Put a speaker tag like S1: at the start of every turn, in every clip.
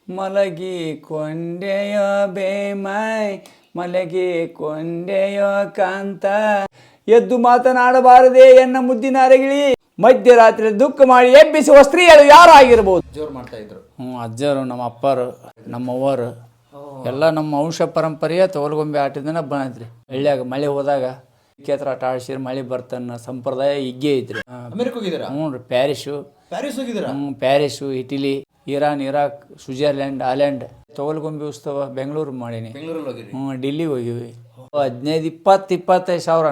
S1: ಮಲಗಿ ಕೊಂಡೆಯೋ ಬೇಮೈ ಮಲಗಿ ಕೊಂಡೆಯೋ ಕಾಂತ ಎದ್ದು ಮಾತನಾಡಬಾರದೆ ಎನ್ನ ಮುದ್ದಿನ ಅರಗಿಳಿ ಮಧ್ಯರಾತ್ರಿ ದುಃಖ ಮಾಡಿ ಎಬ್ಬಿಸುವ ಸ್ತ್ರೀಯರು ಯಾರಾಗಿರ್ಬೋದು.
S2: ಜೋರು ಮಾಡ್ತಾ ಇದ್ರು.
S1: ಅಜ್ಜರು, ನಮ್ಮ ಅಪ್ಪರು, ನಮ್ಮವ್ವರು ಎಲ್ಲ ನಮ್ಮ ವಂಶ ಪರಂಪರೆಯ ತೋಲ್ಗೊಂಬೆ ಆಟದಿಂದ ಬಂದ್ರಿ. ಹಳ್ಳಿಯಾಗ ಮಳೆ ಹೋದಾಗ ಕೇತ್ರ ಆಟ ಆಡಿಸಿದ್ರೆ ಮಳೆ ಬರ್ತಾನ ಸಂಪ್ರದಾಯ ಹಿಗ್ಗೆ ಐತ್ರಿ.
S2: ಅಮೆರಿಕ ಹೋಗಿದ್ದೀರಾ?
S1: ಹ್ಞೂ ರೀ. ಪ್ಯಾರಿಸ್
S2: ಹೋಗಿದ್ದೀರಾ?
S1: Paris, Italy, Iran, Iraq, Switzerland, Holland. ತೋಲ್ಗೊಂಬೆ ಉತ್ಸವ ಬೆಂಗಳೂರು ಮಾಡೀನಿ. ಡಿಲ್ಲಿಗೆ ಹೋಗಿವಿ. 15-20-25 ಸಾವಿರ.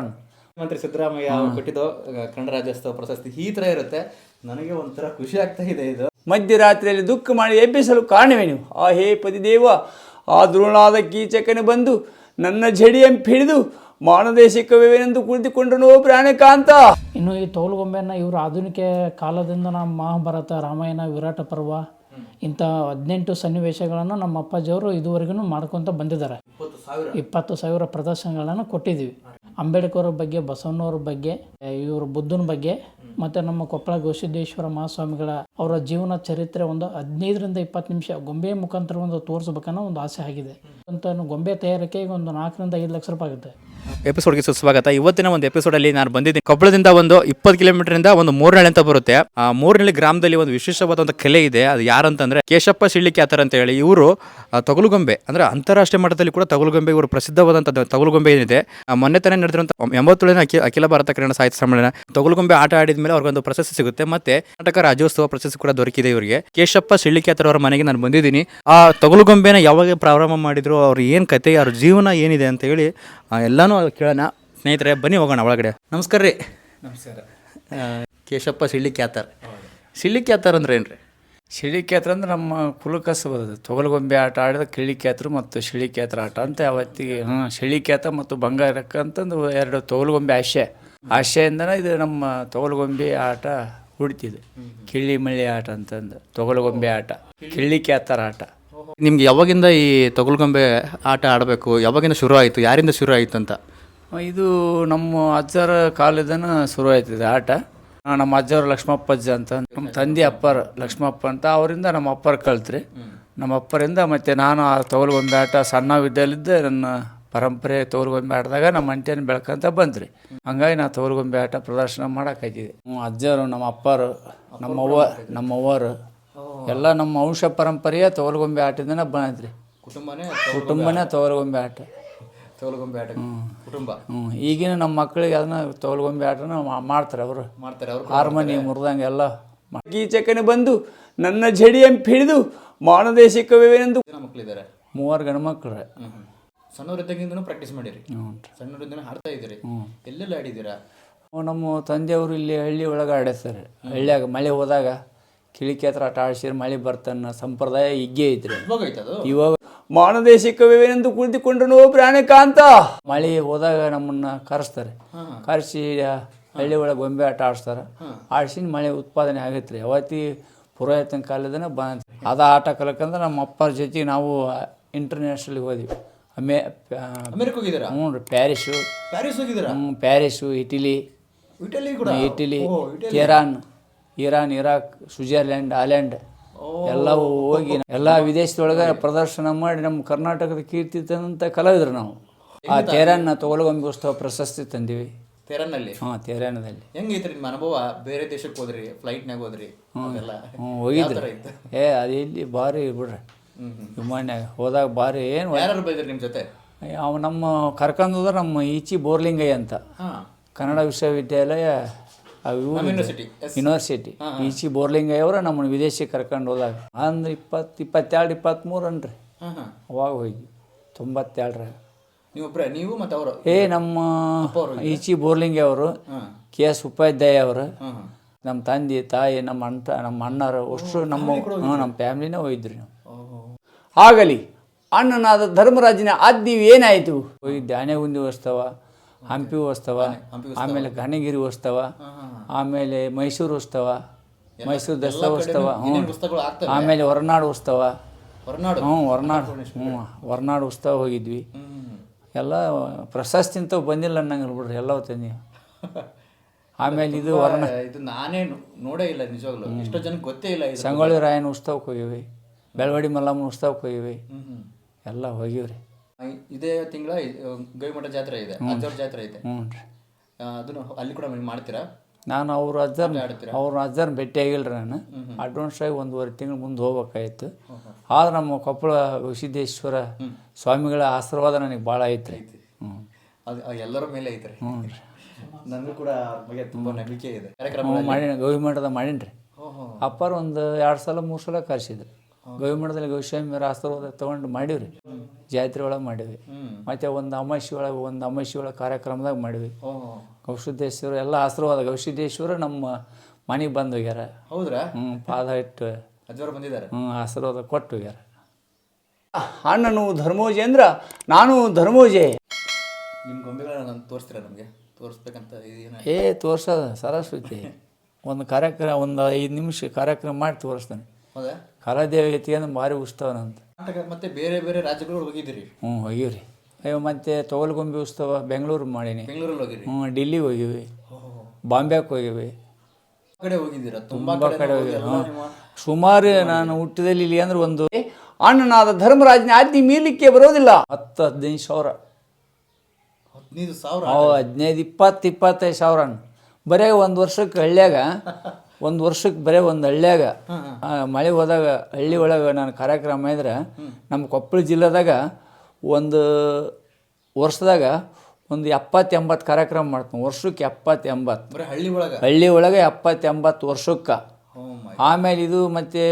S2: ಮುಖ್ಯಮಂತ್ರಿ ಸಿದ್ದರಾಮಯ್ಯ ಕೊಟ್ಟಿದ್ದು ಕನ್ನಡ ರಾಜ್ಯೋತ್ಸವ ಪ್ರಶಸ್ತಿ ಈ ಥರ ಇರುತ್ತೆ. ನನಗೆ ಒಂಥರ ಖುಷಿ ಆಗ್ತಾ ಇದೆ. ಇದು
S1: ಮಧ್ಯರಾತ್ರಿಯಲ್ಲಿ ದುಃಖ ಮಾಡಿ ಎಬ್ಬಿಸಲು ಕಾರಣವೇ ನೀವು. ಆ ಹೇ ಪತಿದೇವ, ಆ ದ್ರೋಣಾದ ಕೀಚಕನೆ ಬಂದು ನನ್ನ ಜಡಿಯಂಪಿ ಹಿಡಿದು ಮಾನದೇಶಿಕವೆಂದು ಕುಳಿತುಕೊಂಡನು ಪ್ರಾಣಕಾಂತ.
S3: ಇನ್ನು ಈ ತೋಲ್ಗೊಂಬೆಯನ್ನು ಇವರು ಆಧುನಿಕ ಕಾಲದಿಂದ ನಮ್ಮ ಮಹಾಭಾರತ, ರಾಮಾಯಣ, ವಿರಾಟ ಪರ್ವ ಇಂಥ 18 ಸನ್ನಿವೇಶಗಳನ್ನು ನಮ್ಮ ಅಪ್ಪಾಜಿಯವರು ಇದುವರೆಗೂ ಮಾಡ್ಕೊತ ಬಂದಿದ್ದಾರೆ. 20,000 ಪ್ರದರ್ಶನಗಳನ್ನು ಕೊಟ್ಟಿದ್ದೀವಿ. ಅಂಬೇಡ್ಕರ್ ಬಗ್ಗೆ, ಬಸವಣ್ಣವ್ರ ಬಗ್ಗೆ, ಇವರು ಬುದ್ಧನ ಬಗ್ಗೆ, ಮತ್ತು ನಮ್ಮ ಕೊಪ್ಪಳ ಗವಿಸಿದ್ದೇಶ್ವರ ಮಹಾಸ್ವಾಮಿಗಳ ಅವರ ಜೀವನ ಚರಿತ್ರೆ ಒಂದು 15-20 ನಿಮಿಷ ಗೊಂಬೆ ಮುಖಾಂತರ ಒಂದು ತೋರಿಸ್ಬೇಕನ್ನೋ ಒಂದು ಆಸೆ ಆಗಿದೆ. ಅಂತ ಗೊಂಬೆ ತಯಾರಿಕೆಗೆ ಒಂದು 4-5 ಲಕ್ಷ ರೂಪಾಯಿ ಆಗುತ್ತೆ.
S2: ಎಪಿಸೋಡ್ಗೆ ಸುಸ್ವಾಗತ. ಇವತ್ತಿನ ಒಂದು ಎಪಿಸೋಡಲ್ಲಿ ನಾನು ಬಂದಿದ್ದೀನಿ ಕೊಪ್ಪಳದಿಂದ ಒಂದು 20 ಕಿಲೋಮೀಟರಿಂದ ಒಂದು ಮೂರನಹಳ್ಳಿ ಅಂತ ಬರುತ್ತೆ. ಆ ಮೂರನಹಳ್ಳಿ ಗ್ರಾಮದಲ್ಲಿ ಒಂದು ವಿಶೇಷವಾದ ಒಂದು ಕಲೆ ಇದೆ. ಅದು ಯಾರಂತಂದ್ರೆ ಕೇಶಪ್ಪ ಶಿಳ್ಳಿಕ್ಯಾತರ ಅಂತ ಹೇಳಿ. ಇವರು ತೊಗಲುಗೊಂಬೆ ಅಂದ್ರೆ ಅಂತಾರಾಷ್ಟ್ರೀಯ ಮಟ್ಟದಲ್ಲಿ ಕೂಡ ತೊಗಲುಗೊಂಬೆ ಇವರು ಪ್ರಸಿದ್ಧವಾದಂಥ ತೊಗಲುಗೊಂಬೆ ಏನಿದೆ. ಮೊನ್ನೆ ತಾನೇ ನಡೆದಿರುವಂಥ 87ನೇ ಅಖಿಲ ಭಾರತ ಕನ್ನಡ ಸಾಹಿತ್ಯ ಸಮ್ಮೇಳನ ತೊಗಲುಗೊಂಬೆ ಆಟ ಆಡಿದ ಮೇಲೆ ಅವ್ರಿಗೊಂದು ಪ್ರಶಸ್ತಿ ಸಿಗುತ್ತೆ. ಮತ್ತೆ ಕರ್ನಾಟಕ ರಾಜ್ಯೋತ್ಸವ ಪ್ರಶಸ್ತಿ ಕೂಡ ದೊರಕಿದೆ ಇವರಿಗೆ. ಕೇಶಪ್ಪ ಶಿಳ್ಳಿಕ್ಯಾತರ ಅವರ ಮನೆಗೆ ನಾನು ಬಂದಿದ್ದೀನಿ. ಆ ತೊಗಲುಗೊಂಬೆನ ಯಾವಾಗ ಪ್ರಾರಂಭ ಮಾಡಿದ್ರು, ಅವ್ರು ಏನು ಕತೆ, ಅವ್ರ ಜೀವನ ಏನಿದೆ ಅಂತ ಹೇಳಿ ಎಲ್ಲಾನು ಕೇಳೋಣ. ಸ್ನೇಹಿತರೆ ಬನ್ನಿ ಹೋಗೋಣ ಒಳಗಡೆ. ನಮಸ್ಕಾರ ರೀ.
S1: ನಮಸ್ಕಾರ.
S2: ಕೇಶಪ್ಪ ಶಿಳ್ಳಿಕ್ಯಾತರ. ಶಿಳ್ಳಿಕ್ಯಾತರ ಅಂದ್ರೆ ಏನ್ರಿ?
S1: ಶಿಳಿಕ್ಯಾತ್ರ ಅಂದ್ರೆ ನಮ್ಮ ಕುಲಕಸಬದು. ತೊಗಲುಗೊಂಬೆ ಆಟ ಆಡಿದ ಕಿಳಿಕ್ಯಾತ್ರ ಮತ್ತು ಶಿಳಿಕ್ಯಾತ್ರ ಆಟ ಅಂತ ಅವತ್ತಿಗೆ. ಶಿಳಿಕ್ಯಾತ ಮತ್ತು ಬಂಗಾರಕ್ಕ ಅಂತಂದು 2 ತೊಗಲುಗೊಂಬೆ ಆಶೆಯಿಂದನೇ ಇದು ನಮ್ಮ ತೊಗಲುಗೊಂಬೆ ಆಟ ಹುಡ್ತಿದೆ. ಕಿಳ್ಳಿ ಮಳ್ಳಿ ಆಟ ಅಂತಂದು ತೊಗಲುಗೊಂಬೆ ಆಟ, ಕಿಳಿಕ್ಯಾತರ ಆಟ.
S2: ನಿಮ್ಗೆ ಯಾವಾಗಿಂದ ಈ ತೊಗಲುಗೊಂಬೆ ಆಟ ಆಡಬೇಕು, ಯಾವಾಗಿಂದ ಶುರು ಆಯಿತು, ಯಾರಿಂದ ಶುರು ಆಯಿತು ಅಂತ?
S1: ಇದು ನಮ್ಮ ಅಜ್ಜರ ಕಾಲದನ ಶುರು ಆಯ್ತದೆ ಆಟ. ನಮ್ಮ ಅಜ್ಜವ್ರು ಲಕ್ಷ್ಮಪ್ಪಜ್ಜ ಅಂತ, ನಮ್ಮ ತಂದೆ ಅಪ್ಪರ್ ಲಕ್ಷ್ಮಪ್ಪ ಅಂತ, ಅವರಿಂದ ನಮ್ಮ ಅಪ್ಪರ್ ಕಲ್ತ್ರಿ. ನಮ್ಮ ಅಪ್ಪರಿಂದ ಮತ್ತು ನಾನು ಆ ತೊಗಲುಗೊಂಬೆ ಆಟ ಸಣ್ಣವಿದ್ದಲ್ಲಿದ್ದ ನನ್ನ ಪರಂಪರೆ ತೊಗಲುಗೊಂಬೆ ಆಟದಾಗ ನಮ್ಮ ಅಂಟೆನ ಬೆಳ್ಕೊಂತ ಬಂತ್ರಿ. ಹಂಗಾಗಿ ನಾವು ತೊಗಲುಗೊಂಬೆ ಆಟ ಪ್ರದರ್ಶನ ಮಾಡೋಕ್ಕಾಯ್ತಿದೆ. ಅಜ್ಜರು, ನಮ್ಮ ಅಪ್ಪರು, ನಮ್ಮವ್ವರು ಎಲ್ಲ ನಮ್ಮ ವಂಶ ಪರಂಪರೆಯ ತೊಗಲುಗೊಂಬೆ ಆಟದಿಂದ ಬಂದ್ರಿ. ಕುಟುಂಬನೇ ತೊಗಲುಗೊಂಬೆ ಆಟ.
S2: ತೊಗಲುಗೊಂಬೆ ಆಟ ಕುಟುಂಬ.
S1: ಈಗಿನ ನಮ್ಮ ಮಕ್ಕಳಿಗೆ ಅದನ್ನ ತೊಗಲುಗೊಂಬೆ ಆಟನ ಮಾಡ್ತಾರೆ. ಅವರು ಹಾರ್ಮೋನಿ ಮುರಿದಂಗೆ ಎಲ್ಲ. ಕೀಚಕನೆ ಬಂದು ನನ್ನ ಜಡಿಯಂಪಿ ಹಿಡಿದು ಮಾನದೇಶಿಕವೆಂದು.
S2: ಮಕ್ಕಳಿದ್ದಾರೆ?
S1: 3 ಗಂಡು ಮಕ್ಕಳು.
S2: ಸಣ್ಣವರಿದ್ದಾಗಿಂದನೂ ಪ್ರಾಕ್ಟೀಸ್ ಮಾಡಿರಿ? ಸಣ್ಣವರಿಂದ ಹಾಡ್ತಾ ಇದ್ದೀರಿ? ಎಲ್ಲೆಲ್ಲ ಆಡಿದ್ದೀರಾ?
S1: ನಮ್ಮ ತಂದೆಯವರು ಇಲ್ಲಿ ಹಳ್ಳಿ ಒಳಗೆ ಆಡಿಸ್ತಾರೆ. ಹಳ್ಳಿಯಾಗ ಮಳೆ ಹೋದಾಗ ಕಿಳಿಕ್ಯಾತ್ರ ಆಟ ಆಡಿಸಿದ್ರೆ ಮಳೆ ಬರ್ತಾನ ಸಂಪ್ರದಾಯ ಹಿಗ್ಗೆ ಐತ್ರಿ. ಇವಾಗ ಮಾನದೇಶಿಕವೆಂದು ಕುಳಿತುಕೊಂಡನು ಪ್ರಾಣಕಾಂತ. ಮಳೆ ಹೋದಾಗ ನಮ್ಮನ್ನ ಕರೆಸ್ತಾರೆ. ಕರೆಸಿ ಹಳ್ಳಿ ಒಳಗೆ ಗೊಂಬೆ ಆಟ ಆಡಿಸ್ತಾರೆ. ಆಡಿಸಿ ಮಳೆ ಉತ್ಪಾದನೆ ಆಗೈತ್ರಿ. ಅವತ್ತಿ ಪುರಾತನ ಕಾಲದನ ಬಂದ ಅದ ಆಟ ಕಲಕಂದ್ರೆ ನಮ್ಮ ಅಪ್ಪರ ಜೊತೆಗೆ ನಾವು ಇಂಟರ್ನ್ಯಾಷನಲ್ಗೆ ಹೋದ್ವಿ.
S2: ಅಮೆರಿಕ ಹೋಗಿದ್ದೀರಾ?
S1: ಹ್ಞೂ ರೀ. Paris, Italy, Iran, Iraq, Switzerland, Holland ಎಲ್ಲವೂ ಹೋಗಿ ಎಲ್ಲ ವಿದೇಶದೊಳಗೆ ಪ್ರದರ್ಶನ ಮಾಡಿ ನಮ್ಮ ಕರ್ನಾಟಕದ ಕೀರ್ತಿ ತಂದಂಥ ಕಲಾವಿದರು ನಾವು. ಆ ತೆಹರಾನ್ನ ತೊಗಲುಗೊಂಬೆ ಉತ್ಸವ ಪ್ರಶಸ್ತಿ ತಂದೀವಿ.
S2: ತೆಹರಾನ್ನಲ್ಲಿ?
S1: ತೆಹರಾನದಲ್ಲಿ.
S2: ಹೆಂಗೈತ್ರಿ ನಿಮ್ಮ ಅನುಭವ? ಬೇರೆ ದೇಶಕ್ಕೆ ಹೋದ್ರಿ, ಫ್ಲೈಟ್ನಾಗ ಹೋದ್ರಿ?
S1: ಹೋಗಿದ್ರಿ. ಅದು ಇಲ್ಲಿ ಭಾರಿ ಬಿಡ್ರಿ. ವಿಮಾನ್ಯಾಗ ಹೋದಾಗ ಭಾರಿ. ಏನು
S2: ಯಾರು ಬಂದ್ರಿ ನಿಮ್ಮ ಜೊತೆ?
S1: ಅವು ನಮ್ಮ ಕರ್ಕೊಂಡು ಹೋದ್ರೆ ನಮ್ಮ ಈಚಿ ಬೋರ್ಲಿಂಗಯ್ಯ ಅಂತ ಕನ್ನಡ ವಿಶ್ವವಿದ್ಯಾಲಯ ಯೂನಿವರ್ಸಿಟಿ ಈಚಿ ಬೋರ್ಲಿಂಗಯ್ಯ ಅವರು ನಮ್ಮನ್ನು ವಿದೇಶಕ್ಕೆ ಕರ್ಕೊಂಡು ಹೋದಾಗ ಅಂದ್ರೆ 22-23 ಅನ್ರಿ. ಅವಾಗ ಹೋಗಿ 92.
S2: ನೀವು ಮತ್ತು ಅವರು?
S1: ನಮ್ಮ ಈಚಿ ಬೋರ್ಲಿಂಗಯ್ಯ ಅವರು, KS ಉಪಾಧ್ಯಾಯ ಅವರು, ನಮ್ಮ ತಂದೆ ತಾಯಿ, ನಮ್ಮ ಅಣ್ಣರು ಅಷ್ಟು ನಮ್ಮ ಫ್ಯಾಮಿಲಿನೇ ಹೋಗಿದ್ರಿ ನಾವು. ಆಗಲಿ ಅಣ್ಣನಾದ ಧರ್ಮರಾಜನ ಆದ್ಯವು ಏನಾಯಿತು? ಹೋಗಿದ್ದೆ ಆನೆಗುಂದಿ ಉತ್ಸವ, ಹಂಪಿ ಉತ್ಸವ, ಆಮೇಲೆ ಘನಗಿರಿ ಉತ್ಸವ, ಆಮೇಲೆ ಮೈಸೂರು ಉತ್ಸವ, ಮೈಸೂರು ದಸರಾ ಉತ್ಸವ, ಆಮೇಲೆ ಹೊರನಾಡು ಉತ್ಸವ, ಹೊರನಾಡು ಉತ್ಸವ ಹೋಗಿದ್ವಿ. ಎಲ್ಲ ಪ್ರಶಸ್ತಿ ಅಂತ ಬಂದಿಲ್ಲ ಅನ್ನಂಗೆ ಬಿಡ್ರಿ. ಎಲ್ಲವೂ ತಂದಿ. ಆಮೇಲೆ ಇದು
S2: ನಾನೇ ನೋಡೇ ಇಲ್ಲ ನಿಜವಾಗ್ಲೂ. ಎಷ್ಟೋ ಜನಕ್ಕೆ ಗೊತ್ತೇ ಇಲ್ಲ.
S1: ಸಂಗೊಳ್ಳಿ ರಾಯನ ಉತ್ಸವಕ್ಕೆ ಹೋಗಿವಿ. ಬೆಳವಡಿ ಮಲ್ಲಮ್ಮನ ಉತ್ಸವಕ್ಕೆ ಹೋಗಿವಿ ಎಲ್ಲ ಹೋಗಿವ್ರಿ.
S2: ಇದೇ ತಿಂಗಳ ಗವಿಮಠ ಜಾತ್ರೆ ಇದೆ, ಅಜ್ಜವ್ರ ಜಾತ್ರೆ ಇದೆ.
S1: ಹ್ಞೂ ರೀ.
S2: ಅದನ್ನು ಅಲ್ಲಿ ಕೂಡ ಮಾಡ್ತೀರಾ?
S1: ನಾನು ಅವ್ರ ಅಜ್ಜರ್ನ ಭೇಟಿ ಆಗಿಲ್ರಿ. ನಾನು ಅಡ್ವಾನ್ಸ್ ಆಗಿ 1.5 ತಿಂಗಳು ಮುಂದೆ ಹೋಗ್ಬೇಕಾಯ್ತು. ಆದ್ರೆ ನಮ್ಮ ಕೊಪ್ಪಳ ಗವಿಸಿದ್ದೇಶ್ವರ ಸ್ವಾಮಿಗಳ ಆಶೀರ್ವಾದ ನನಗೆ ಭಾಳ ಐತ್ರಿ.
S2: ಅದು ಎಲ್ಲರ ಮೇಲೆ ಐತ್ರಿ.
S1: ಹ್ಞೂ ರೀ.
S2: ನನಗೂ ಕೂಡ ಅವ್ರ ಬಗ್ಗೆ ತುಂಬ ನಂಬಿಕೆ ಇದೆ.
S1: ಮಾಡೀನಿ, ಗವಿಮಠದ ಮಾಡೀನಿ ರೀ. ಅಪ್ಪಾರ ಒಂದು 2 ಸಲ 3 ಸಲ ಕರ್ಸಿದ್ರು. ಗವಿಮಠದಲ್ಲಿ ಗವಿಸ್ವಾಮಿಯವ್ರ ಆಶೀರ್ವಾದ ತೊಗೊಂಡು ಮಾಡೀವ್ರಿ. ಜಾತ್ರೆ ಒಳಗೆ ಮಾಡೀವಿ. ಮತ್ತು ಒಂದು ಅಮಾವಾಸ್ಯೆ ಒಳಗೆ ಕಾರ್ಯಕ್ರಮದಾಗ ಮಾಡೀವಿ. ಗವಿಸಿದ್ದೇಶ್ವರ ಎಲ್ಲ ಆಶೀರ್ವಾದ. ಗವಿಸಿದ್ದೇಶ್ವರ ನಮ್ಮ ಮನೆಗೆ ಬಂದು ಹೋಗ್ಯಾರ.
S2: ಹೌದ್ರಾ?
S1: ಪಾದ ಇಟ್ಟು
S2: ಅಜ್ಜವರು ಬಂದಿದ್ದಾರೆ.
S1: ಆಶೀರ್ವಾದ ಕೊಟ್ಟು ಹೋಗ್ಯಾರ. ಅಣ್ಣನು ಧರ್ಮೋಜೆ ಅಂದ್ರೆ ನಾನು ಧರ್ಮೋಜೆ.
S2: ನಿಮ್ಮ ಗೊಂಬೆಗಳನ್ನ ನಾನು ತೋರಿಸ್ತೀರಾ? ನಮಗೆ ತೋರಿಸ್ಬೇಕಂತ
S1: ತೋರ್ಸೋದ ಸರಸ್ವತಿ ಒಂದು ಕಾರ್ಯಕ್ರಮ, ಒಂದು 5 ನಿಮಿಷ ಕಾರ್ಯಕ್ರಮ ಮಾಡಿ ತೋರಿಸ್ತಾನೆ.
S2: ಹೌದಾ?
S1: ಕಲಾದೇವತೆ ಅಂದ್ರೆ ಭಾರಿ ಉತ್ಸವ ನಂತ.
S2: ಮತ್ತೆ ಬೇರೆ ಬೇರೆ ರಾಜ್ಯಗಳು ಹೋಗಿದ್ದೀರಿ?
S1: ಹೋಗಿವ್ರಿ. ಮತ್ತು ತೊಗಲ್ಗೊಂಬೆ ಉತ್ಸವ ಬೆಂಗಳೂರು ಮಾಡೀನಿ.
S2: ಬೆಂಗಳೂರಲ್ಲಿ ಹೋಗಿರಿ?
S1: ಡಿಲ್ಲಿಗೆ ಹೋಗಿವಿ, ಬಾಂಬೆಗೆ ಹೋಗಿವಿ,
S2: ಕಡೆ ಹೋಗಿದ್ದೀರಾ?
S1: ತುಂಬ ಕಡೆ ಹೋಗಿವಿ. ಸುಮಾರು ನಾನು ಹುಟ್ಟಿದಲ್ಲಿ ಇಲ್ಲಿ ಅಂದ್ರೆ ಒಂದು ಅಣ್ಣನಾದ ಧರ್ಮರಾಜನ ಆಜ್ಞೆ ಮೀಲಿಕ್ಕೆ ಬರೋದಿಲ್ಲ. 10-15 ಸಾವಿರ.
S2: 15,000?
S1: 15, 20, 25 ಸಾವಿರ. ಬರೇ ಒಂದು ವರ್ಷಕ್ಕೆ ಹಳ್ಳ್ಯಾಗ ಬರೀ ಒಂದು ಹಳ್ಳ್ಯಾಗ ಮಳೆ ಹೋದಾಗ ಹಳ್ಳಿ ಒಳಗೆ ನಾನು ಕಾರ್ಯಕ್ರಮ ಇದ್ರೆ ನಮ್ಮ ಕೊಪ್ಪಳ ಜಿಲ್ಲೆದಾಗ ಒಂದು ವರ್ಷದಾಗ ಒಂದು 70-80 ಕಾರ್ಯಕ್ರಮ ಮಾಡ್ತೀನಿ. ವರ್ಷಕ್ಕೆ 70-80 ಹಳ್ಳಿ ಒಳಗೆ 70-80 ವರ್ಷಕ್ಕೆ. ಆಮೇಲೆ ಇದು ಮತ್ತು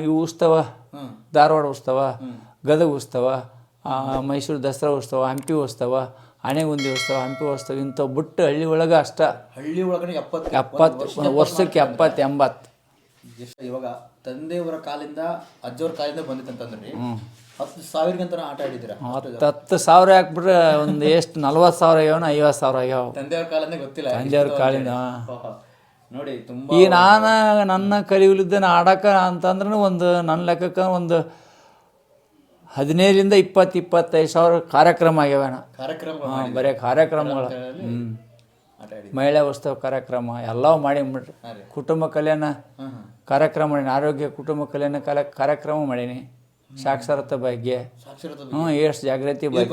S1: ಇವು ಉತ್ಸವ, ಧಾರವಾಡ ಉತ್ಸವ, ಗದಗ ಉತ್ಸವ, ಮೈಸೂರು ದಸರಾ ಉತ್ಸವ, ಹಂಪಿ ಉತ್ಸವ, ಆನೆಗುಂದಿ ಉತ್ಸವ, ಹಂಪಿ ಉತ್ಸವ ಇಂಥವು ಬಿಟ್ಟು ಹಳ್ಳಿ ಒಳಗೆ ಅಷ್ಟ.
S2: ಹಳ್ಳಿ ಒಳಗಡೆ
S1: 70 ವರ್ಷಕ್ಕೆ 70-80.
S2: ಇವಾಗ ತಂದೆಯವರ ಕಾಲಿಂದ ಅಜ್ಜವ್ರ ಕಾಲಿಂದ ಬಂದಿತ್ತಂತಂದ್ರಿ. 10,000 ಆಟ ಆಡಿದ್ದೀರಾ?
S1: 10,000 ಹಾಕ್ಬಿಟ್ರೆ ಒಂದು ಎಷ್ಟು 40,000 ಆಗ್ಯಾವ, 50,000 ಆಗ್ಯಾವ.
S2: ತಂದೆಯವ್ರ ಕಾಲಿಂದ ಗೊತ್ತಿಲ್ಲ.
S1: ತಂದೆಯವ್ರ ಕಾಲಿಂದ
S2: ನೋಡಿ ತುಂಬ.
S1: ಈ ನನ್ನ ಕಲಿಯುಲಿದ್ದೇನೆ ಆಡಕ ಅಂತಂದ್ರೆ ಒಂದು ನನ್ನ ಲೆಕ್ಕಕ್ಕೆ ಒಂದು 15,000 20-25 ಸಾವಿರ ಕಾರ್ಯಕ್ರಮ ಆಗ್ಯಾವಣ. ಬರೀ ಕಾರ್ಯಕ್ರಮಗಳು. ಮಹಿಳಾ ಉತ್ಸವ ಕಾರ್ಯಕ್ರಮ ಎಲ್ಲವೂ ಮಾಡಿಬಿಟ್ರಿ. ಕುಟುಂಬ ಕಲ್ಯಾಣ ಕಾರ್ಯಕ್ರಮ ಮಾಡೀನಿ. ಆರೋಗ್ಯ ಕುಟುಂಬ ಕಲ್ಯಾಣ ಕಾರ್ಯಕ್ರಮ ಮಾಡೀನಿ. ಸಾಕ್ಷರತೆ ಬಗ್ಗೆ, ಏಡ್ಸ್ ಜಾಗೃತಿ ಬಗ್ಗೆ,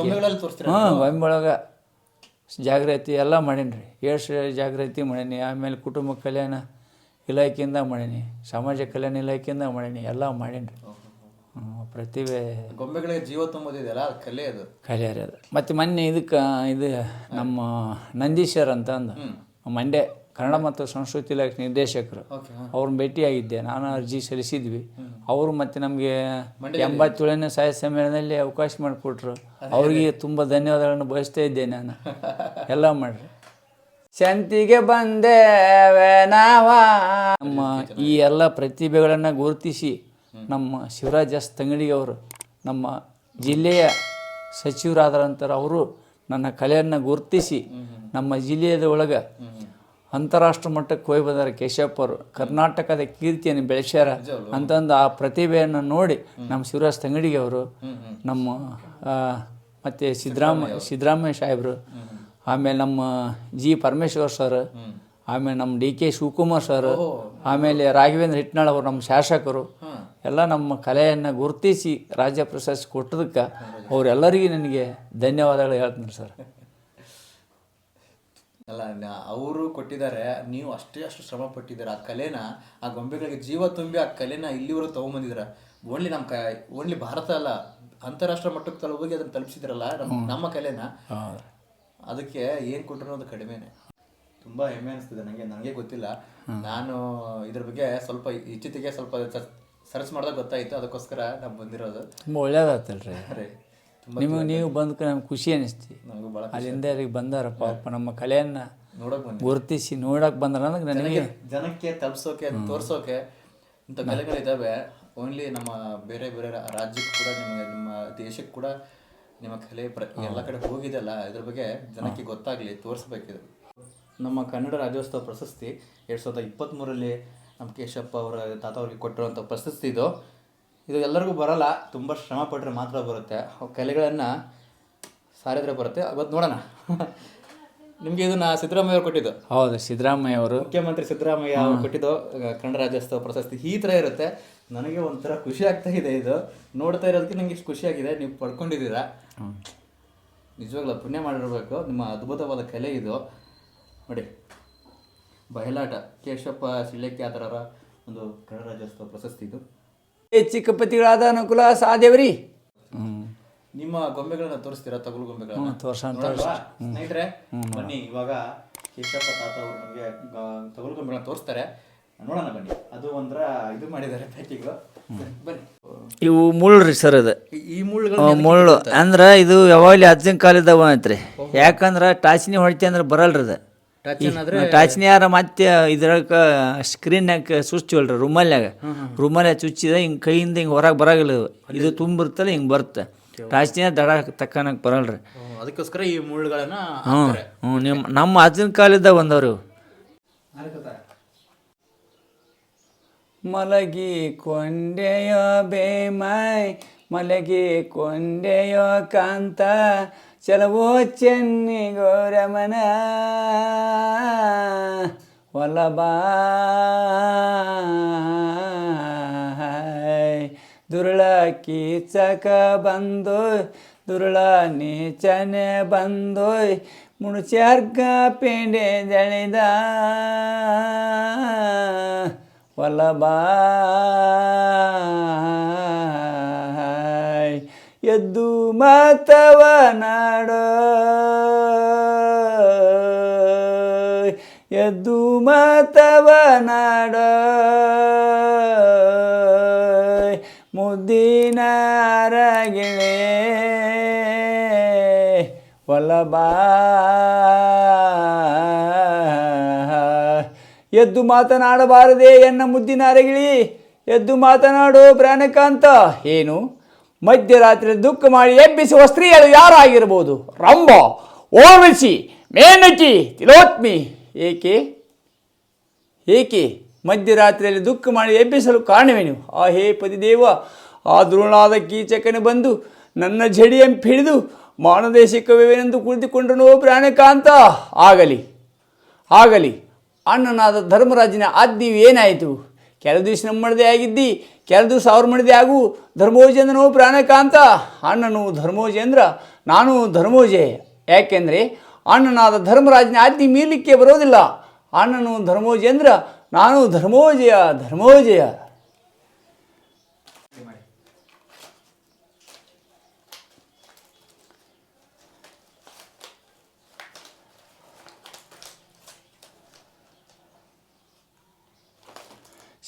S1: ಗೊಂಬೆಯೊಳಗೆ ಜಾಗೃತಿ ಎಲ್ಲ ಮಾಡೀನಿ ರೀ. ಏಡ್ಸ್ ಜಾಗೃತಿ ಮಾಡೀನಿ. ಆಮೇಲೆ ಕುಟುಂಬ ಕಲ್ಯಾಣ ಇಲಾಖೆಯಿಂದ ಮಾಡೀನಿ, ಸಮಾಜ ಕಲ್ಯಾಣ ಇಲಾಖೆಯಿಂದ ಮಾಡೀನಿ, ಎಲ್ಲ ಮಾಡೀನಿ ರೀ. ಪ್ರತಿಭೆ
S2: ಗೊಂಬೆಗಳಿಗೆ ಜೀವ ತುಂಬೋದಿದೆಯಲ್ಲ, ಕಲೆ ಅದು.
S1: ಕಲೆ ರೀ ಅದು. ಮತ್ತು ಮೊನ್ನೆ ಇದು ನಮ್ಮ ನಂದೀಶ್ವರ್ ಅಂತ ಅಂದು ಮಂಡ್ಯ ಕನ್ನಡ ಮತ್ತು ಸಂಸ್ಕೃತಿ ಇಲಾಖೆ ನಿರ್ದೇಶಕರು, ಅವ್ರನ್ನ ಭೇಟಿಯಾಗಿದ್ದೆ. ನಾನು ಅರ್ಜಿ ಸಲ್ಲಿಸಿದ್ವಿ. ಅವರು ಮತ್ತು ನಮಗೆ 87ನೇ ಸಾಹಿತ್ಯ ಸಮ್ಮೇಳನದಲ್ಲಿ ಅವಕಾಶ ಮಾಡಿಕೊಟ್ರು. ಅವ್ರಿಗೆ ತುಂಬ ಧನ್ಯವಾದಗಳನ್ನು ಬಯಸ್ತಾ ಇದ್ದೇನೆ ನಾನು. ಎಲ್ಲ ಮಾಡ್ರಿ. ಶಾಂತಿಗೆ ಬಂದೇವೆ ನಾವ. ನಮ್ಮ ಈ ಎಲ್ಲ ಪ್ರತಿಭೆಗಳನ್ನು ಗುರುತಿಸಿ ನಮ್ಮ ಶಿವರಾಜ್ ಎಸ್ ತಂಗಡಿ ಅವರು ನಮ್ಮ ಜಿಲ್ಲೆಯ ಸಚಿವರಾದರಂತರ ಅವರು ನನ್ನ ಕಲೆಯನ್ನು ಗುರುತಿಸಿ ನಮ್ಮ ಜಿಲ್ಲೆಯದ ಒಳಗೆ ಅಂತಾರಾಷ್ಟ್ರ ಮಟ್ಟಕ್ಕೆ ಹೋಗಿ ಬಂದಾರೆ. ಕೇಶಪ್ಪ ಅವರು ಕರ್ನಾಟಕದ ಕೀರ್ತಿಯನ್ನು ಬೆಳೆಸ್ಯಾರ ಅಂತಂದು ಆ ಪ್ರತಿಭೆಯನ್ನು ನೋಡಿ ನಮ್ಮ ಶಿವರಾಜ್ ತಂಗಡಿಗೆ ಅವರು, ನಮ್ಮ ಮತ್ತು ಸಿದ್ದರಾಮಯ್ಯ ಸಾಹೇಬರು, ಆಮೇಲೆ ನಮ್ಮ ಜಿ ಪರಮೇಶ್ವರ್ ಸರ್, ಆಮೇಲೆ ನಮ್ಮ ಡಿ ಕೆ ಶಿವಕುಮಾರ್ ಸರ್, ಆಮೇಲೆ ರಾಘವೇಂದ್ರ ಹಿಟ್ನಾಳ್ ಅವರು ನಮ್ಮ ಶಾಸಕರು ಎಲ್ಲ ನಮ್ಮ ಕಲೆಯನ್ನು ಗುರುತಿಸಿ ರಾಜ್ಯ ಪ್ರಶಸ್ತಿ ಕೊಟ್ಟದಕ್ಕೆ ಅವರೆಲ್ಲರಿಗೂ ನನಗೆ ಧನ್ಯವಾದಗಳು ಹೇಳ್ತೀನಿ ಸರ್.
S2: ಅಲ್ಲ, ಅವರು ಕೊಟ್ಟಿದ್ದಾರೆ, ನೀವು ಅಷ್ಟು ಶ್ರಮ ಪಟ್ಟಿದ್ದೀರ. ಆ ಕಲೆನ, ಆ ಗೊಂಬೆಗಳಿಗೆ ಜೀವ ತುಂಬಿ ಆ ಕಲೆನ ಇಲ್ಲಿವರೆಗೂ ತೊಗೊಂಬಂದಿದ್ದೀರ. ಓನ್ಲಿ ಭಾರತ ಅಲ್ಲ, ಅಂತಾರಾಷ್ಟ್ರ ಮಟ್ಟಕ್ಕೆ ಹೋಗಿ ಅದನ್ನು ತಲುಪಿಸಿದ್ರಲ್ಲ ನಮ್ಮ ಕಲೆನ. ಅದಕ್ಕೆ ಏನು ಕೊಟ್ಟರು ಅದು ಕಡಿಮೆನೆ. ತುಂಬ ಹೆಮ್ಮೆ ಅನಿಸ್ತಿದೆ ನನಗೆ ಗೊತ್ತಿಲ್ಲ. ನಾನು ಇದ್ರ ಬಗ್ಗೆ ಸ್ವಲ್ಪ ಇಚ್ಛಿತಿಗೆ ಸ್ವಲ್ಪ ಸರ್ಚ್ ಮಾಡಿದಾಗ ಗೊತ್ತಾಯಿತು. ಅದಕ್ಕೋಸ್ಕರ ನಾನು ಬಂದಿರೋದು. ತುಂಬ
S1: ಒಳ್ಳೇದಾಗ್ತಲ್ರಿ. ನಿಮಗೆ ನೀವು ಬಂದಕ್ಕೆ ನಮ್ಗೆ ಖುಷಿ ಅನಿಸ್ತಿ.
S2: ನನಗೂ ಭಾಳ
S1: ಅಲ್ಲಿಂದ ಯಾರಿಗೆ ಬಂದಾರ ಪಾಪ ನಮ್ಮ ಕಲೆಯನ್ನು
S2: ನೋಡೋಕೆ
S1: ಗುರುತಿಸಿ ನೋಡೋಕೆ ಬಂದ್ರೆ ನನಗೆ
S2: ಜನಕ್ಕೆ ತಲುಪಿಸೋಕೆ, ತೋರಿಸೋಕೆ ಇಂಥ ಕಲೆಗಳಿದ್ದಾವೆ. ಓನ್ಲಿ ನಮ್ಮ ಬೇರೆ ಬೇರೆ ರಾಜ್ಯಕ್ಕೂ ಕೂಡ, ನಿಮ್ಮ ದೇಶಕ್ಕೆ ಕೂಡ ನಿಮ್ಮ ಕಲೆ ಎಲ್ಲ ಕಡೆ ಹೋಗಿದೆಯಲ್ಲ, ಇದ್ರ ಬಗ್ಗೆ ಜನಕ್ಕೆ ಗೊತ್ತಾಗಲಿ, ತೋರಿಸ್ಬೇಕಿದೆ. ನಮ್ಮ ಕನ್ನಡ ರಾಜ್ಯೋತ್ಸವ ಪ್ರಶಸ್ತಿ 2023ರಲ್ಲಿ ನಮ್ಮ ಕೇಶಪ್ಪ ಅವರ ತಾತ ಅವ್ರಿಗೆ ಕೊಟ್ಟಿರುವಂಥ ಪ್ರಶಸ್ತಿ ಇದು ಎಲ್ಲರಿಗೂ ಬರೋಲ್ಲ. ತುಂಬ ಶ್ರಮ ಪಟ್ಟರೆ ಮಾತ್ರ ಬರುತ್ತೆ. ಕಲೆಗಳನ್ನು ಸಾರಿದ್ರೆ ಬರುತ್ತೆ. ಅವತ್ತು ನೋಡೋಣ. ನಿಮಗೆ ಇದನ್ನು ಸಿದ್ದರಾಮಯ್ಯ ಅವರು ಕೊಟ್ಟಿದ್ದು?
S1: ಹೌದು, ಸಿದ್ದರಾಮಯ್ಯ ಅವರು,
S2: ಮುಖ್ಯಮಂತ್ರಿ ಸಿದ್ದರಾಮಯ್ಯ ಅವರು ಕೊಟ್ಟಿದ್ದು ಕನ್ನಡ ರಾಜ್ಯೋತ್ಸವ ಪ್ರಶಸ್ತಿ. ಈ ಥರ ಇರುತ್ತೆ. ನನಗೆ ಒಂಥರ ಖುಷಿ ಆಗ್ತಾ ಇದೆ. ಇದು ನೋಡ್ತಾ ಇರೋದಕ್ಕೆ ನನಗೆ ಇಷ್ಟು ಖುಷಿ ಆಗಿದೆ. ನೀವು ಪಡ್ಕೊಂಡಿದ್ದೀರಾ, ನಿಜವಾಗ್ಲೂ ಪುಣ್ಯ ಮಾಡಿರಬೇಕು. ನಿಮ್ಮ ಅದ್ಭುತವಾದ ಕಲೆ ಇದು ನೋಡಿ. ಬಯಲಾಟ ಕೇಶಪ್ಪ ಶಿಳ್ಳೆಕ್ಕೆ ಆ ಥರ ಒಂದು ಕನ್ನಡ ರಾಜ್ಯೋತ್ಸವ ಪ್ರಶಸ್ತಿ ಇದು.
S1: ಚಿಕ್ಕಪತಿಗಳಾದ ಅನುಕೂಲ ಸಾದೇವ್ರಿ.
S2: ನಿಮ್ಮ ಗೊಂಬೆಗಳನ್ನ ತೋರಿಸ್ತೀರಾ? ತಗುಲು ಗೊಂಬೆಗಳನ್ನ
S1: ತೋರ್ಸೋಣ.
S2: ಸ್ನೇಹಿತರೆ ಬನ್ನಿ, ಇವಾಗ ಕೇಶಪ್ಪ ತಾತ ಅವರು ನಮಗೆ ತಗುಲು ಗೊಂಬೆಗಳನ್ನ ತೋರಿಸ್ತಾರೆ, ನೋಡೋಣ ಬನ್ನಿ. ಅದು ಒಂಥರ ಇದು ಮಾಡಿದ್ದಾರೆ ಪ್ಯಾಕಿಂಗ್. ಬನ್ನಿ.
S1: ಇವು ಮುಳ್ಳ್ರಿ ಸರ್. ಇದು
S2: ಈ ಮುಳ್ಳುಗಳು
S1: ಮುಳ್ಳು ಅಂದ್ರೆ ಇದು ಯಾವಾಗಲೂ ಅಜ್ಜನ ಕಾಲದವ ಐತ್ರಿ. ಯಾಕಂದ್ರೆ ಟಾಚಿನಿ ಹೊಡಿತೆ ಅಂದ್ರೆ ಬರಲ್ರಿ ಇದು. ಟಾಚಿನಿ ಯಾರ ಮತ್ತೆ ಇದ್ರಾಗ ಸ್ಕ್ರೀನ್ಯಾಗ ಚುಚ್ಚಿವಲ್ರಿ, ರುಮಾಲ್ಯಾಗ ಚುಚ್ಚಿದ ಹಿಂಗೆ ಕೈಯಿಂದ ಹಿಂಗೆ ಹೊರಗೆ ಬರಾಗಿಲ್ಲ. ಇದು ತುಂಬಿರ್ತಲ್ಲ ಹಿಂಗೆ ಬರುತ್ತೆ. ಟಾಚಿನ ದಡ ತಕ್ಕನಕ್ಕೆ ಬರಲ್ರಿ.
S2: ಅದಕ್ಕೋಸ್ಕರ ಈ ಮುಳ್ಳುಗಳನ್ನ
S1: ನಮ್ಮ ಅಜ್ಜನ ಕಾಲದ ಬಂದವರು. ಮಲಗಿ ಕೊಂಡೆಯೋ ಬೇಮೈ ಮಲಗಿ ಕೊಂಡೆಯೋ ಕಾಂತ ಚಲವೋ ಚೆನ್ನಿಗೋ ರಮನ ಒಲಬಾ ದುರುಳ ಕೀಚಕ ಬಂದೋಯ್ ದುರುಳ ನೀಚನೆ ಬಂದೋಯ್ ಮುಣಚಾರ್ಗ ಪೇಂಡೆ ಜಳಿದ ಒಲಬಾ ಎದ್ದು ಮಾತವ ನಾಡೋ ಎದ್ದು ಮಾತವ ನಾಡೋ ಮುದ್ದಿನ ಅರಗಿಳೆ ಒಲಬಾ ಎದ್ದು ಮಾತನಾಡಬಾರದೆ ಎನ್ನ ಮುದ್ದಿನ ಅರಗಿಳಿ, ಎದ್ದು ಮಾತನಾಡು ಪ್ರಾಣಕಾಂತ. ಏನು ಮಧ್ಯರಾತ್ರಿ ದುಃಖ ಮಾಡಿ ಎಬ್ಬಿಸುವ ಸ್ತ್ರೀಯರು ಯಾರಾಗಿರ್ಬೋದು? ರಂಭ, ಓರ್ವಶಿ, ಮೇನಕಿ, ತಿಲೋತ್ಮಿ. ಏಕೆ ಏಕೆ ಮಧ್ಯರಾತ್ರಿಯಲ್ಲಿ ದುಃಖ ಮಾಡಿ ಎಬ್ಬಿಸಲು ಕಾರಣವೇನು? ಆ ಹೇ ಪತಿದೇವ, ಆ ದ್ರೋಣಾದ ಕೀಚಕನು ಬಂದು ನನ್ನ ಝಡಿಯಂಪಿ ಹಿಡಿದು ಮಾನದೇಶಿಕವೆಂದು ಕುಳಿತುಕೊಂಡನು ಪ್ರಾಣಕಾಂತ. ಆಗಲಿ ಆಗಲಿ, ಅಣ್ಣನಾದ ಧರ್ಮರಾಜನ ಆಜ್ಞೆಯು ಏನಾಯಿತು? ಕೆಲವು ದಿವಸ ನಮ್ಮಳದೇ ಆಗಿದ್ದಿ, ಕೆಲವು ದಿವಸ ಅವ್ರ ಮಳದೇ ಆಗು. ಧರ್ಮೋಜೇಂದ್ರನು ಪ್ರಾಣಕಾಂತ. ಅಣ್ಣನು ಧರ್ಮೋಜೇಂದ್ರ, ನಾನು ಧರ್ಮೋಜಯ. ಯಾಕೆಂದರೆ ಅಣ್ಣನಾದ ಧರ್ಮರಾಜನ ಆಜ್ಞೆ ಮೀರಲಿಕ್ಕೆ ಬರೋದಿಲ್ಲ. ಅಣ್ಣನು ಧರ್ಮೋಜೇಂದ್ರ, ನಾನು ಧರ್ಮೋಜಯ. ಧರ್ಮೋಜಯ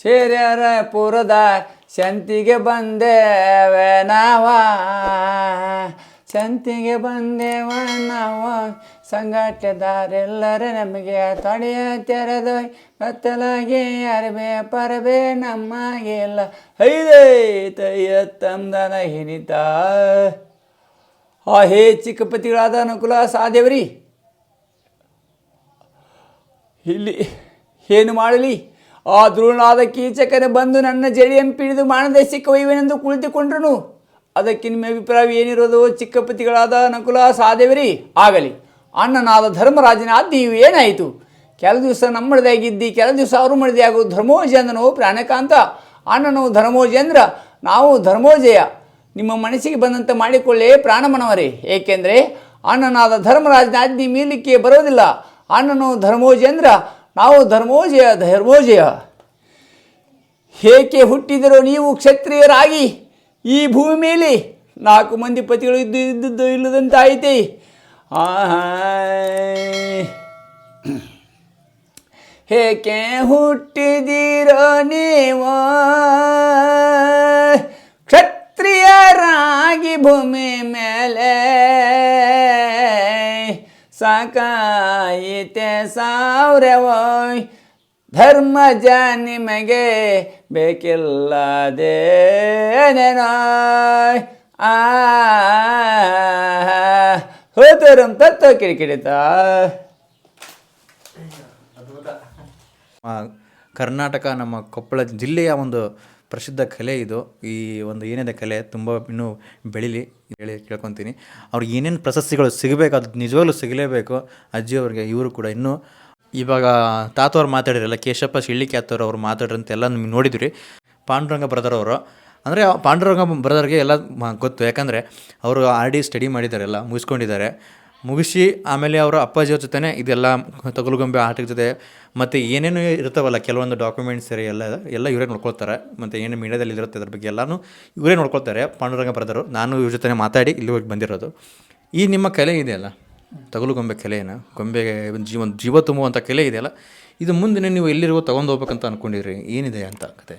S1: ಶೇರ್ಯರ ಪುರದ ಸಂತಿಗೆ ಬಂದೇವೆ ನಾವ, ಸಂತಿಗೆ ಬಂದೇವ ನಾವು. ಸಂಘಟದಾರೆಲ್ಲರ ನಮಗೆ ತಡೆಯ ತೆರೆದೋಯ್ ಕತ್ತಲಾಗಿ ಅರಬೆ ಪರಬೆ ನಮಗೆಲ್ಲ ಐದೇ ತಯ್ಯ ತಮ್ದನ ಹಿನಿತ. ಆ ಹೇ ಚಿಕ್ಕಪತಿಗಳಾದ ಅನುಕೂಲ ಸಾದೇವ್ರಿ, ಇಲ್ಲಿ ಏನು ಮಾಡಲಿ? ಆ ದ್ರೋಣಾದ ಕೀಚಕನ ಬಂದು ನನ್ನ ಜಡಿಯಂಪಿಡಿದು ಮಾನದೇಶಕ್ಕೆ ಒಯ್ಯುವೆನೆಂದು ಕುಳಿತುಕೊಂಡ್ರು. ಅದಕ್ಕೆ ನಿಮ್ಮ ಅಭಿಪ್ರಾಯ ಏನಿರೋದು ಚಿಕ್ಕಪತಿಗಳಾದ ನಕುಲ ಸಾದೇವರಿ? ಆಗಲಿ, ಅಣ್ಣನಾದ ಧರ್ಮರಾಜನ ಆಜ್ಞೆಯು ಏನಾಯಿತು? ಕೆಲವು ದಿವಸ ನಮ್ಮಳದಾಗಿದ್ದಿ, ಕೆಲವು ದಿವಸ ಅವರು ಮಳದೇ ಆಗು. ಧರ್ಮೋಜೇಂದ್ರನು ಪ್ರಾಣಕಾಂತ, ಅಣ್ಣನು ಧರ್ಮೋಜೇಂದ್ರ, ನಾವು ಧರ್ಮೋಜಯ. ನಿಮ್ಮ ಮನಸ್ಸಿಗೆ ಬಂದಂತೆ ಮಾಡಿಕೊಳ್ಳೆ ಪ್ರಾಣಮನವರೇ. ಏಕೆಂದರೆ ಅಣ್ಣನಾದ ಧರ್ಮರಾಜನ ಆಜ್ಞೆ ಮೀರಲಿಕ್ಕೆ ಬರೋದಿಲ್ಲ. ಅಣ್ಣನು ಧರ್ಮೋಜೇಂದ್ರ, ನಾವು ಧರ್ಮೋಜಯ. ಧರ್ಮೋಜಯ ಏಕೆ ಹುಟ್ಟಿದರೋ ನೀವು ಕ್ಷತ್ರಿಯರಾಗಿ ಈ ಭೂಮಿ ಮೇಲೆ? 4 ಮಂದಿ ಪತಿಗಳು ಇದ್ದದ್ದು ಇಲ್ಲದಂತಾಯಿತೆ. ಏಕೆ ಹುಟ್ಟಿದಿರೋ ನೀವು ಕ್ಷತ್ರಿಯರಾಗಿ ಭೂಮಿ ಮೇಲೆ? ಸಾಕಾಯಿತೆ ಸಾವ್ರವೋಯ್ ಧರ್ಮಜ ನಿಮಗೆ ಬೇಕಿಲ್ಲದೇನೇನೋಯ್. ಹೋತರಂ ತತ್ವ ಕಿಡಿಕಿಡಿತ.
S2: ಕರ್ನಾಟಕ, ನಮ್ಮ ಕೊಪ್ಪಳ ಜಿಲ್ಲೆಯ ಒಂದು ಪ್ರಸಿದ್ಧ ಕಲೆ ಇದು. ಈ ಒಂದು ಏನಿದೆ ಕಲೆ ತುಂಬ ಇನ್ನೂ ಬೆಳೀಲಿ ಹೇಳಿ ಕೇಳ್ಕೊತೀನಿ. ಅವ್ರಿಗೆ ಏನೇನು ಪ್ರಶಸ್ತಿಗಳು ಸಿಗಬೇಕು ಅದು ನಿಜವಾಗ್ಲೂ ಸಿಗಲೇಬೇಕು ಅಜ್ಜಿಯವ್ರಿಗೆ. ಇವರು ಕೂಡ ಇನ್ನೂ ಇವಾಗ ತಾತವ್ರು ಮಾತಾಡಿರಲ್ಲ, ಕೇಶಪ್ಪ ಶಿಳ್ಳಿಕ್ಯಾತವ್ರು ಅವ್ರು ಮಾತಾಡ್ರಂತೆ ಎಲ್ಲ ನಿಮ್ಗೆ ನೋಡಿದ್ರಿ. ಪಾಂಡುರಂಗ ಬ್ರದರ್ ಅವರು. ಅಂದರೆ ಪಾಂಡುರಂಗ ಬ್ರದರ್ಗೆ ಎಲ್ಲ ಗೊತ್ತು, ಯಾಕಂದರೆ ಅವರು ಸ್ಟಡಿ ಮಾಡಿದ್ದಾರೆ, ಎಲ್ಲ ಮುಗಿಸಿ ಆಮೇಲೆ ಅವರ ಅಪ್ಪಾಜಿಯವ್ರ ಜೊತೆ ಇದೆಲ್ಲ ತಗುಲುಗೊಂಬೆ ಆಟದ ಜೊತೆ ಮತ್ತು ಏನೇನು ಇರ್ತಾವಲ್ಲ ಕೆಲವೊಂದು ಡಾಕ್ಯುಮೆಂಟ್ಸ್ ಎಲ್ಲ ಇವರೇ ನೋಡ್ಕೊಳ್ತಾರೆ. ಮತ್ತು ಏನು ಮೀಡಿಯಾದಲ್ಲಿ ಇರುತ್ತೆ ಅದ್ರ ಬಗ್ಗೆ ಎಲ್ಲನೂ ಇವರೇ ನೋಡ್ಕೊಳ್ತಾರೆ ಪಾಂಡುರಂಗ ಬ್ರದರು. ನಾನು ಇವ್ರ ಜೊತೆ ಮಾತಾಡಿ ಇಲ್ಲಿ ಹೋಗಿ ಬಂದಿರೋದು. ಈ ನಿಮ್ಮ ಕಲೆ ಇದೆಯಲ್ಲ, ತಗುಲುಗೊಂಬೆ ಕಲೆಯನ್ನು, ಗೊಂಬೆಗೆ ಒಂದು ಜೀವ ತುಂಬುವಂಥ ಕಲೆ ಇದೆಯಲ್ಲ, ಇದು ಮುಂದೆ ನೀವು ಎಲ್ಲಿರುವ ತೊಗೊಂಡು ಹೋಗ್ಬೇಕಂತ ಅಂದ್ಕೊಂಡಿರಿ, ಏನಿದೆ ಅಂತ ಕತೆ?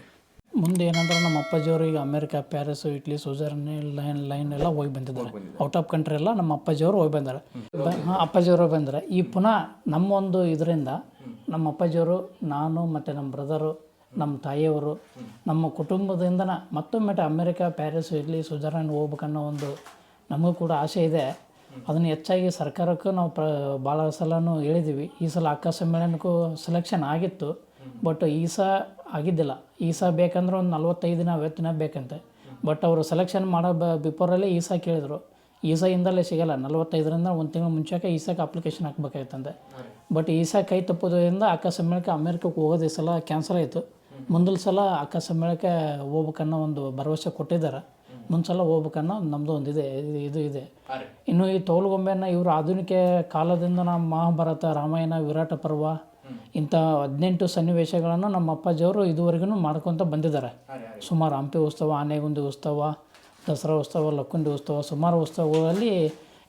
S3: ಮುಂದೆ ಏನಂದ್ರೆ ನಮ್ಮ ಅಪ್ಪಾಜಿಯವರು ಈಗ ಅಮೇರಿಕಾ, ಪ್ಯಾರಿಸ್, ಇಟ್ಲಿ, ಸ್ವಿಟ್ಜರ್ಲ್ಯಾಂಡ್ ಲೈನ್ ಎಲ್ಲ ಹೋಗಿ ಬಂದಿದ್ದಾರೆ. ಔಟ್ ಆಫ್ ಕಂಟ್ರಿ ಎಲ್ಲ ನಮ್ಮ ಅಪ್ಪಾಜಿಯವರು ಹೋಗಿ ಬಂದಾರೆ. ಅಪ್ಪಾಜಿಯವರು ಬಂದರೆ ಈ ಪುನಃ ನಮ್ಮ ಒಂದು ಇದರಿಂದ ನಮ್ಮ ಅಪ್ಪಾಜಿಯವರು, ನಾನು ಮತ್ತು ನಮ್ಮ ಬ್ರದರು, ನಮ್ಮ ತಾಯಿಯವರು, ನಮ್ಮ ಕುಟುಂಬದಿಂದ ಮತ್ತೊಮ್ಮೆ ಅಮೇರಿಕಾ, ಪ್ಯಾರಿಸ್, ಇಟ್ಲಿ, ಸ್ವಿಟ್ಜರ್ಲ್ಯಾಂಡ್ ಹೋಗ್ಬೇಕನ್ನೋ ಒಂದು ನಮಗೂ ಕೂಡ ಆಸೆ ಇದೆ. ಅದನ್ನು ಹೆಚ್ಚಾಗಿ ಸರ್ಕಾರಕ್ಕೂ ನಾವು ಭಾಳ ಸಲನೂ ಹೇಳಿದ್ದೀವಿ. ಈ ಸಲ ಅಕ್ಕ ಸಮ್ಮೇಳನಕ್ಕೂ ಸೆಲೆಕ್ಷನ್ ಆಗಿತ್ತು, ಬಟ್ ಈ ಸಹ ಆಗಿದ್ದಿಲ್ಲ. ಈ ಸಹ ಬೇಕಂದ್ರೆ ಒಂದು 45 ದಿನ 50 ದಿನ ಬೇಕಂತೆ. ಬಟ್ ಅವರು ಸೆಲೆಕ್ಷನ್ ಮಾಡೋ ಬಿಫೋರಲ್ಲೇ ಈ ಸಹ ಕೇಳಿದರು. ಈ ಸಹಿಂದಲೇ ಸಿಗೋಲ್ಲ, 45ರಿಂದ 1 ತಿಂಗಳು ಮುಂಚೆಗೆ ಈ ಸಹಕ್ಕೆ ಅಪ್ಲಿಕೇಶನ್ ಹಾಕ್ಬೇಕಾಯ್ತಂತೆ. ಬಟ್ ಈ ಸಹ ಕೈ ತಪ್ಪೋದ್ರಿಂದ ಅಕ್ಕ ಸಮ್ಮೇಳನಕ್ಕೆ ಅಮೇರಿಕಕ್ಕೆ ಹೋಗೋದು ಈ ಸಲ ಕ್ಯಾನ್ಸಲ್ ಆಯಿತು. ಮುಂದಿನ ಸಲ ಅಕ್ಕ ಸಮ್ಮೇಳನಕ್ಕೆ ಹೋಗ್ಬೇಕನ್ನೋ ಒಂದು ಭರವಸೆ ಕೊಟ್ಟಿದ್ದಾರೆ. ಮುಂದ್ಸಲ ಹೋಗ್ಬೇಕನ್ನೋ ನಮ್ಮದು ಒಂದು ಇದು ಇದೆ. ಇನ್ನು ಈ ತೋಲುಗೊಂಬೆಯನ್ನು ಇವರು ಆಧುನಿಕ ಕಾಲದಿಂದ ನಮ್ಮ ಮಹಾಭಾರತ, ರಾಮಾಯಣ, ವಿರಾಟ ಪರ್ವ ಇಂಥ 18 ಸನ್ನಿವೇಶಗಳನ್ನು ನಮ್ಮ ಅಪ್ಪಾಜಿಯವರು ಇದುವರೆಗೂ ಮಾಡ್ಕೊತ ಬಂದಿದ್ದಾರೆ. ಸುಮಾರು ಹಂಪಿ ಉತ್ಸವ, ಆನೆಗುಂದಿ ಉತ್ಸವ, ದಸರಾ ಉತ್ಸವ, ಲಕ್ಕುಂಡಿ ಉತ್ಸವ, ಸುಮಾರು ಉತ್ಸವಗಳಲ್ಲಿ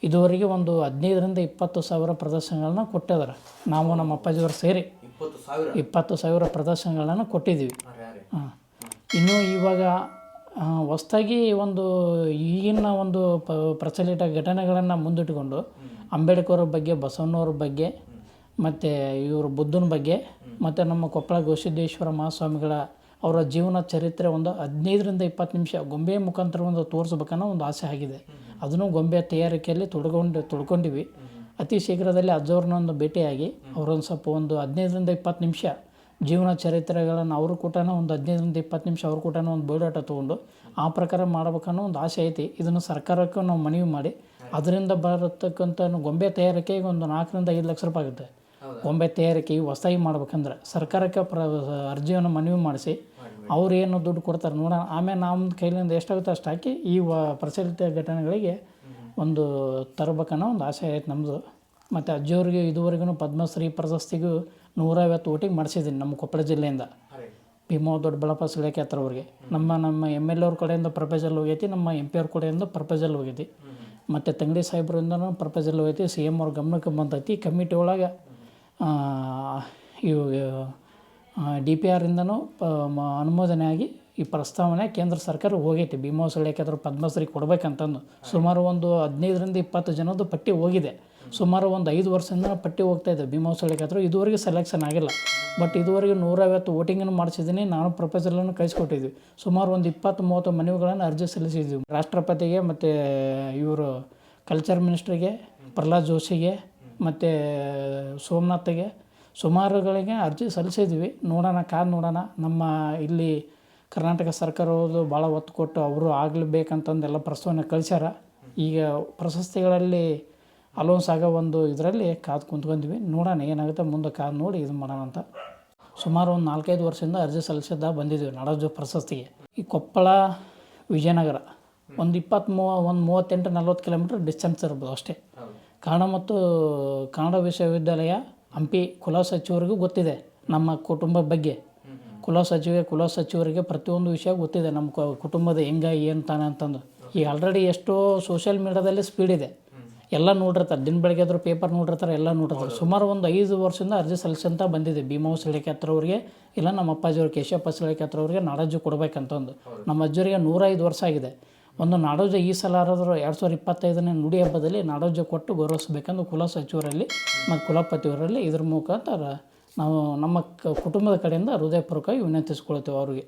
S3: ಇದುವರೆಗೆ ಒಂದು 15ರಿಂದ 20 ಸಾವಿರ ಪ್ರದರ್ಶನಗಳನ್ನ ಕೊಟ್ಟಿದ್ದಾರೆ. ನಾವು ನಮ್ಮ ಅಪ್ಪಾಜಿಯವರು ಸೇರಿ 20 ಸಾವಿರ ಪ್ರದರ್ಶನಗಳನ್ನು ಕೊಟ್ಟಿದ್ದೀವಿ. ಇನ್ನು ಇವಾಗ ಹೊಸದಾಗಿ ಒಂದು ಈಗಿನ ಒಂದು ಪ್ರಚಲಿತ ಘಟನೆಗಳನ್ನು ಮುಂದಿಟ್ಟುಕೊಂಡು ಅಂಬೇಡ್ಕರ್ ಬಗ್ಗೆ, ಬಸವಣ್ಣವ್ರ ಬಗ್ಗೆ, ಮತ್ತು ಇವರು ಬುದ್ಧನ ಬಗ್ಗೆ, ಮತ್ತು ನಮ್ಮ ಕೊಪ್ಪಳ ಗವಿಸಿದ್ದೇಶ್ವರ ಮಹಾಸ್ವಾಮಿಗಳ ಅವರ ಜೀವನ ಚರಿತ್ರೆ ಒಂದು 15ರಿಂದ 20 ನಿಮಿಷ ಗೊಂಬೆ ಮುಖಾಂತರ ಒಂದು ತೋರಿಸ್ಬೇಕನ್ನೋ ಒಂದು ಆಸೆ ಆಗಿದೆ. ಅದನ್ನು ಗೊಂಬೆ ತಯಾರಿಕೆಯಲ್ಲಿ ತೊಡ್ಕೊಂಡಿವಿ. ಅತಿ ಶೀಘ್ರದಲ್ಲಿ ಅಜ್ಜವ್ರನ್ನ ಒಂದು ಭೇಟಿಯಾಗಿ ಅವರೊಂದು ಸ್ವಲ್ಪ ಒಂದು 15ರಿಂದ 20 ನಿಮಿಷ ಜೀವನ ಚರಿತ್ರೆಗಳನ್ನು ಅವರು ಕೂಡ ಒಂದು 15ರಿಂದ 20 ನಿಮಿಷ ಅವ್ರ ಕೂಡ ಒಂದು ಬಯೋಡಾಟ ತೊಗೊಂಡು ಆ ಪ್ರಕಾರ ಮಾಡ್ಬೇಕನ್ನೋ ಒಂದು ಆಸೆ ಐತಿ. ಇದನ್ನು ಸರ್ಕಾರಕ್ಕೂ ನಾವು ಮನವಿ ಮಾಡಿ ಅದರಿಂದ ಬರತಕ್ಕಂಥ ಗೊಂಬೆ ತಯಾರಿಕೆಗೆ ಒಂದು 4ರಿಂದ 5 ಲಕ್ಷ ರೂಪಾಯಿ ಆಗುತ್ತೆ. ಗೊಂಬೆ ತಯಾರಿಕೆ ಹೊಸದಾಗಿ ಮಾಡ್ಬೇಕಂದ್ರೆ ಸರ್ಕಾರಕ್ಕೆ ಅರ್ಜಿಯನ್ನು ಮನವಿ ಮಾಡಿಸಿ ಅವ್ರು ಏನು ದುಡ್ಡು ಕೊಡ್ತಾರೆ ನೋಡೋಣ. ಆಮೇಲೆ ನಮ್ಮ ಕೈಲಿಂದ ಎಷ್ಟಾಗುತ್ತೆ ಅಷ್ಟು ಹಾಕಿ ಈ ಪ್ರಚಲಿತ ಘಟನೆಗಳಿಗೆ ಒಂದು ತರಬೇಕನ್ನೋ ಒಂದು ಆಸೆ ಐತೆ ನಮ್ಮದು. ಮತ್ತು ಅಜ್ಜಿಯವ್ರಿಗೆ ಇದುವರೆಗೂ ಪದ್ಮಶ್ರೀ ಪ್ರಶಸ್ತಿಗೂ 150 ಓಟಿಂಗ್ ಮಾಡಿಸಿದ್ದೀನಿ ನಮ್ಮ ಕೊಪ್ಪಳ ಜಿಲ್ಲೆಯಿಂದ. ಭೀಮಾ ದೊಡ್ಡಬಳ್ಳಾಪುರ ಸಿಳಕೆ ಹತ್ರ ಅವ್ರಿಗೆ ನಮ್ಮ MLA ಅವ್ರ ಕಡೆಯಿಂದ ಪ್ರಪೋಸಲ್ ಹೋಗೈತಿ, ನಮ್ಮ MP ಅವ್ರ ಕಡೆಯಿಂದ ಪ್ರಪೋಸಲ್ ಹೋಗೈತಿ, ಮತ್ತು ತಂಗಡಿ ಸಾಹೇಬ್ರಿಂದನೂ ಪ್ರಪೋಸಲ್ ಹೋಗೈತಿ. CM ಅವ್ರ ಗಮನಕ್ಕೆ ಬಂದೈತಿ. ಕಮಿಟಿ ಒಳಗೆ ಇವು DPR ಇಂದನೂ ಅನುಮೋದನೆ ಆಗಿ ಈ ಪ್ರಸ್ತಾವನೆ ಕೇಂದ್ರ ಸರ್ಕಾರ ಹೋಗೈತಿ. ಭೀಮಾ ಸಿಳಕೆ ಹತ್ರ ಪದ್ಮಶ್ರೀ ಕೊಡಬೇಕಂತಂದು ಸುಮಾರು ಒಂದು 15ರಿಂದ 20 ಜನದ್ದು ಪಟ್ಟಿ ಹೋಗಿದೆ. ಸುಮಾರು ಒಂದು 5 ವರ್ಷದಿಂದ ಪಟ್ಟಿ ಹೋಗ್ತಾಯಿದ್ದೆ ಭೀಮಾ ಸಿಳಕೆ ಹತ್ರ. ಇದುವರೆಗೆ ಸೆಲೆಕ್ಷನ್ ಆಗಿಲ್ಲ. ಬಟ್ ಇದುವರೆಗೆ 150 ವೋಟಿಂಗನ್ನು ಮಾಡಿಸಿದ್ದೀನಿ. ನಾನು ಪ್ರಪೋಸಲನ್ನು ಕಳಿಸ್ಕೊಟ್ಟಿದ್ವಿ. ಸುಮಾರು ಒಂದು 20-30 ಮನವಿಗಳನ್ನು ಅರ್ಜಿ ಸಲ್ಲಿಸಿದ್ವಿ. ರಾಷ್ಟ್ರಪತಿಗೆ ಮತ್ತು ಇವರು ಕಲ್ಚರ್ ಮಿನಿಸ್ಟ್ರಿಗೆ, ಪ್ರಹ್ಲಾದ್ ಜೋಶಿಗೆ ಮತ್ತು ಸೋಮನಾಥ್ಗೆ ಸುಮಾರುಗಳಿಗೆ ಅರ್ಜಿ ಸಲ್ಲಿಸಿದ್ವಿ. ನೋಡೋಣ. ನಮ್ಮ ಇಲ್ಲಿ ಕರ್ನಾಟಕ ಸರ್ಕಾರದ್ದು ಭಾಳ ಒತ್ತು ಕೊಟ್ಟು ಅವರು ಆಗಲೇಬೇಕಂತಂದೆಲ್ಲ ಪ್ರಸ್ತಾವನೆ ಕಳಿಸ್ಯಾರ. ಈಗ ಪ್ರಶಸ್ತಿಗಳಲ್ಲಿ ಅಲೌನ್ಸ್ ಆಗೋ ಒಂದು ಇದರಲ್ಲಿ ಕಾದು ಕುಂತ್ಕೊಂಡ್ವಿ. ನೋಡೋಣ ಏನಾಗುತ್ತೆ ಮುಂದೆ ಕಾದು ನೋಡಿ ಇದು ಮಾಡೋಣ ಅಂತ. ಸುಮಾರು ಒಂದು 4-5 ವರ್ಷದಿಂದ ಅರ್ಜಿ ಸಲ್ಲಿಸಿದ್ದ ಬಂದಿದ್ವಿ ನಾಡೋಜ ಪ್ರಶಸ್ತಿಗೆ. ಈ ಕೊಪ್ಪಳ, ವಿಜಯನಗರ ಒಂದು 38-40 ಕಿಲೋಮೀಟ್ರ್ ಡಿಸ್ಟೆನ್ಸ್ ಇರ್ಬೋದು ಅಷ್ಟೇ. ಕನ್ನಡ ವಿಶ್ವವಿದ್ಯಾಲಯ ಹಂಪಿ ಕುಲಸಚಿವರಿಗೂ ಗೊತ್ತಿದೆ ನಮ್ಮ ಕುಟುಂಬ ಬಗ್ಗೆ. ಕುಲಸಚಿವರಿಗೆ ಪ್ರತಿಯೊಂದು ವಿಷಯ ಗೊತ್ತಿದೆ ನಮ್ಮ ಕುಟುಂಬದ ಏನು ತಾನೆ ಅಂತಂದು. ಈಗ ಆಲ್ರೆಡಿ ಎಷ್ಟೋ ಸೋಷಿಯಲ್ ಮೀಡ್ಯಾದಲ್ಲಿ ಸ್ಪೀಡ್ ಇದೆ, ಎಲ್ಲ ನೋಡಿರ್ತಾರೆ. ದಿನ ಬೆಳಗ್ಗೆ ಆದರೂ ಪೇಪರ್ ನೋಡಿರ್ತಾರೆ, ಎಲ್ಲ ನೋಡಿರ್ತಾರೆ. ಸುಮಾರು ಒಂದು 5 ವರ್ಷದಿಂದ ಅರ್ಜಿ ಸಲ್ಲಿಸಂತ ಬಂದಿದೆ ಭೀಮಾ ಸಿಳಕೆ ಹತ್ರ ಅವ್ರಿಗೆ, ಇಲ್ಲ ನಮ್ಮ ಅಪ್ಪಾಜಿಯವ್ರು ಕೇಶಪ್ಪ ಸಿಳಕೆ ಹತ್ರ ಅವ್ರಿಗೆ ನಾಡೋಜ ಕೊಡಬೇಕಂತಂದು. ನಮ್ಮ ಅಜ್ಜರಿಗೆ 105 ವರ್ಷ ಆಗಿದೆ. ಒಂದು ನಾಡೋಜ ಈ ಸಲ 2025ನೇ ನುಡಿ ಹಬ್ಬದಲ್ಲಿ ನಾಡೋಜ ಕೊಟ್ಟು ಗೌರವಿಸಬೇಕಂದು ಕುಲಸಚಿವರಲ್ಲಿ ಮತ್ತು ಕುಲಪತಿಯವರಲ್ಲಿ ಇದ್ರ ಮುಖಾಂತರ ನಾವು ನಮ್ಮ ಕುಟುಂಬದ ಕಡೆಯಿಂದ ಹೃದಯಪೂರ್ವಕವಾಗಿ ವಿನಂತಿಸ್ಕೊಳ್ತೇವೆ ಅವ್ರಿಗೆ.